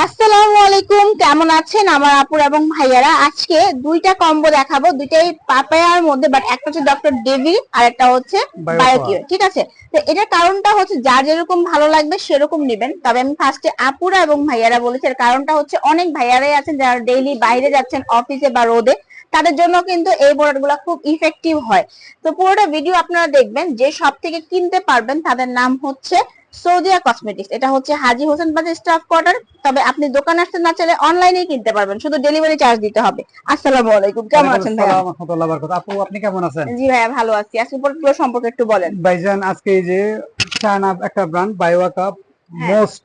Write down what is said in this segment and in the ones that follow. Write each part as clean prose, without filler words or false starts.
আসসালামু আলাইকুম, কেমন আছেন আমার আপুরা এবং ভাইয়ারা? আজকে দুইটা কম্বো দেখাবো, দুইটাই পাপায়ার মধ্যে, বাট একটা হচ্ছে ডক্টর ডেভি আর একটা হচ্ছে বায়োকিওর। ঠিক আছে, তো এটার কারণটা হচ্ছে যার যেরকম ভালো লাগবে সেরকম নেবেন। তবে আমি ফার্স্টে আপুরা এবং ভাইয়ারা বলেছি, এর কারণটা হচ্ছে অনেক ভাইয়ারাই আছেন যারা ডেইলি বাইরে যাচ্ছেন অফিসে বা রোদে, তাদের জন্য কিন্তু এই প্রোডাক্টগুলো খুব ইফেক্টিভ হয়। তো পুরোটা ভিডিও আপনারা দেখবেন। যে সব থেকে কিনতে পারবেন তাদের নাম হচ্ছে সৌদিয়া কসমেটিক্স। এটা হচ্ছে হাজী হোসেন বাজার স্টাফ কোয়ার্টার। তবে আপনি দোকানে আসতে না চাইলে অনলাইনেই কিনতে পারবেন, শুধু ডেলিভারি চার্জ দিতে হবে। আসসালামু আলাইকুম, কেমন আছেন ভাইয়া? আসসালামু আলাইকুম ওয়া রাহমাতুল্লাহি ওয়া বারাকাতুহু। আপু আপনি কেমন আছেন? জি ভাইয়া, ভালো আছি। আজকে প্রোডাক্টগুলো সম্পর্কে একটু বলেন। ভাইজান, আজকে এই যে চায়না একটা ব্র্যান্ড বায়োকা, হ্যাঁ। মোস্ট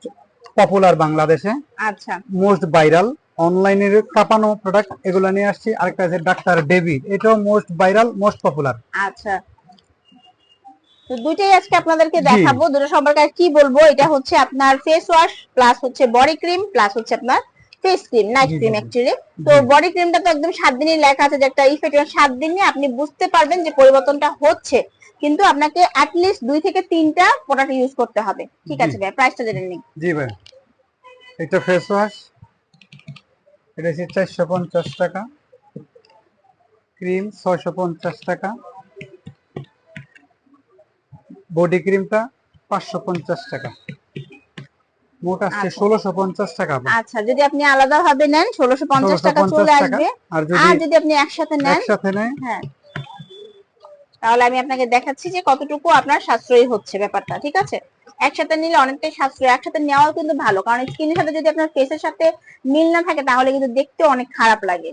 পপুলার বাংলাদেশে, আচ্ছা মোস্ট ভাইরাল, অনলাইনের কাঁপানো প্রোডাক্ট, এগুলো নিয়ে আসছি। আরেকটা আছে ডাক্তার ডেভি, এটাও মোস্ট ভাইরাল, মোস্ট পপুলার। আচ্ছা, তো দুইটাই আজকে আপনাদেরকে জি দেখাবো। দুটো সম্পর্কে আর কি বলবো, এটা হচ্ছে আপনার ফেস ওয়াশ প্লাস হচ্ছে বডি ক্রিম প্লাস হচ্ছে আপনার ফেস ক্রিম, নাইট জি জি ক্রিম জি অ্যাকচুয়ালি। তো জি বডি ক্রিমটা তো একদম 7 দিনই লেখা আছে যে একটা ইফেক্ট, 7 দিনে আপনি বুঝতে পারবেন যে পরিবর্তনটা হচ্ছে, কিন্তু আপনাকে অ্যাটলিস্ট 2 থেকে 3টা প্রোডাক্ট ইউজ করতে হবে। ঠিক জি আছে ভাই, প্রাইসটা জেনে নিন। জি ভাই, এটা ফেস ওয়াশ, এটা হচ্ছে 450 টাকা, ক্রিম 650 টাকা, বডি ক্রিমটা 550 টাকা, মোট আসছে আচ্ছা 1650 টাকা। আচ্ছা, যদি আপনি আলাদা ভাবে নেন 1650 টাকা 1650 চলে টাকা। আসবে। আর আর যদি যদি আপনি একসাথে নেন, একসাথে নেয়, হ্যাঁ, তাহলে আমি আপনাকে দেখাচ্ছি যে কতটুকু আপনার সাশ্রয়ী হচ্ছে ব্যাপারটা। ঠিক আছে, একসাথে নিলে অনেকটাই সাশ্রয়ী। একসাথে নেওয়াও কিন্তু ভালো, কারণ স্কিনের সাথে যদি আপনার ফেসের সাথে মিল না থাকে তাহলে কিন্তু দেখতে অনেক খারাপ লাগে।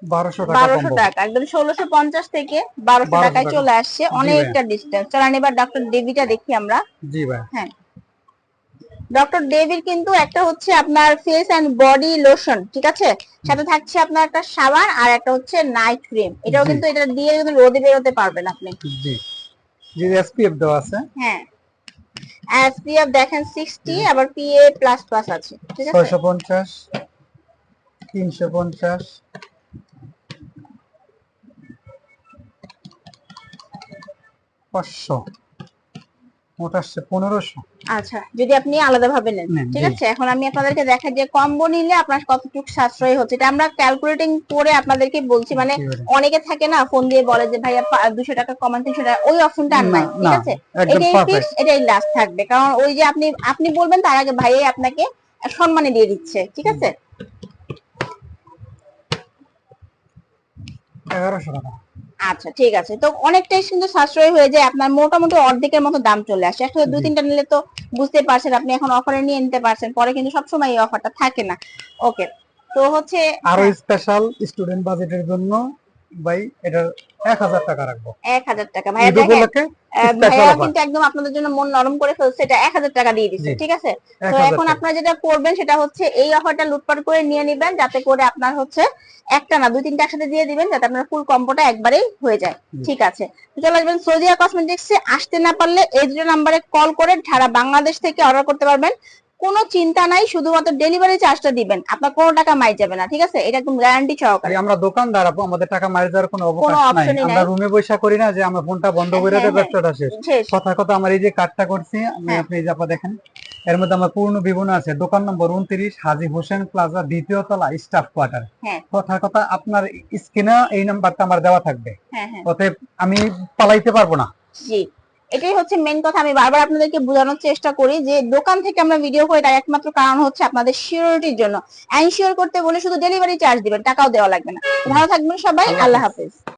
1200 টাকা 1200 কম্বো। টাকা, একদম 1650 থেকে 1200 1200 টাকায় টাকা। চলে আসছে, জি ভাই, অনেকটা ডিস্টেন্স। চলেন এবার ডক্টর ডেভিটা দেখি আমরা। জি ভাই, হ্যাঁ, ডক্টর ডেভির কিন্তু একটা হচ্ছে আপনার ফেস এন্ড বডি লোশন, ঠিক আছে, সাথে থাকছে আপনার একটা সাবান আর একটা হচ্ছে নাইট ক্রিম। এটাও জি কিন্তু এটা দিয়ে কিন্তু রোদে বেরোতে পারবেন আপনি। জি জি, এসপিএফ দেওয়া আছে। হ্যাঁ, এসপিএফ দেখেন 60, আবার পিএ প্লাস প্লাস আছে। ঠিক আছে, 650, 350, 500, মোট আসছে 1500। আচ্ছা, যদি আপনি আলাদা ভাবে নেন। ঠিক জি আছে, এখন আমি আপনাদেরকে দেখাই যে কম্বো নিলে আপনার কতটুকু সাশ্রয় হচ্ছে। এটা আমরা ক্যালকুলেটিং করে আপনাদেরকে বলছি। মানে জি ভাই। অনেকে থাকে না ফোন দিয়ে বলে যে ভাইয়া 200 টাকা কমান, 300 টাকা, ওই অপশনটা আর না নাই। ঠিক না, আছে, একদম এটাই ফিক্স, পারফেক্ট। এটাই লাস্ট থাকবে, কারণ ওই যে আপনি আপনি বলবেন তার আগে ভাইয়াই আপনাকে সম্মানে দিয়ে দিচ্ছে। ঠিক আছে, 1100 টাকা। আচ্ছা ঠিক আছে, তো অনেকটাই কিন্তু সাশ্রয় হয়ে যায়, আপনার মোটামুটি অর্ধেকের মতো দাম চলে আসে। একসাথে দুই জি, তিনটা নিলে তো বুঝতে পারছেন, আপনি এখন অফারে নিয়ে নিতে পারছেন, পরে কিন্তু সবসময় এই অফারটা থাকে না। ওকে, তো হচ্ছে আরো হ্যাঁ, স্পেশাল স্টুডেন্ট বাজেটের জন্য ভাই, এটা 1000 টাকা রাখবো 1000 টাকা ভাইয়া। ঈদ দেখেন, উপলক্ষে, স্পেশাল ভাইয়া অফার। কিন্তু একদম আপনাদের জন্য মন নরম করে ফেলছে, এটা 1000 টাকা দিয়ে দিচ্ছে। জি, ঠিক আছে, তো 1000 এখন টাকা। আপনারা যেটা করবেন সেটা হচ্ছে এই অফারটা লুটপাট করে নিয়ে নেবেন, যাতে করে আপনার হচ্ছে একটা না দুই তিনটা একসাথে দিয়ে দিবেন, যাতে আপনার ফুল কম্বোটা একবারেই হয়ে যায়। জি। ঠিক আছে, তো চলে আসবেন সৌদিয়া কসমেটিক্সে। আসতে না পারলে এই দুটো নাম্বারে কল করে সারা বাংলাদেশ থেকে অর্ডার করতে পারবেন। কোনো চিন্তা নাই, শুধুমাত্র ডেলিভারি চার্জটা দিবেন, আপনার কোনো টাকা মাই যাবে না। ঠিক আছে, এটা একদম গ্যারান্টি সহকারে, আমরা দোকানদার আপু, আমাদের টাকা মারি দেওয়ার কোনো কোনো অবকাশ নাই। অপশনই আমরা নাই। রুমে বসে করি না যে আমরা ফোনটা বন্ধ করে হ্যাঁ দেব, হ্যাঁ, ব্যবসাটা শেষ। শেষ। কথার কথা, আমার এই যে কার্ডটা করছি আমি, হ্যাঁ আপনি এই যে আপা দেখেন, এর মধ্যে আমার পূর্ণ বিবরণ আছে। দোকান নম্বর 29, হাজী হোসেন প্লাজা, দ্বিতীয় তলা, স্টাফ কোয়ার্টার। হ্যাঁ কথার কথা, আপনার স্ক্রিনে এই নাম্বারটা আমার দেওয়া থাকবে, হ্যাঁ হ্যাঁ, অতএব আমি পালাইতে পারবো না। জি, এটাই হচ্ছে মেন কথা। আমি বারবার আপনাদেরকে বোঝানোর চেষ্টা করি যে দোকান থেকে আমরা ভিডিও করি, তার একমাত্র কারণ হচ্ছে আপনাদের সিকিউরিটির জন্য। এনশিওর করতে বলে শুধু ডেলিভারি চার্জ দিবেন, টাকাও দেওয়া লাগবে না। ভালো থাকবেন সবাই, আল্লাহ আল্লাহ হাফেজ। হাফেজ।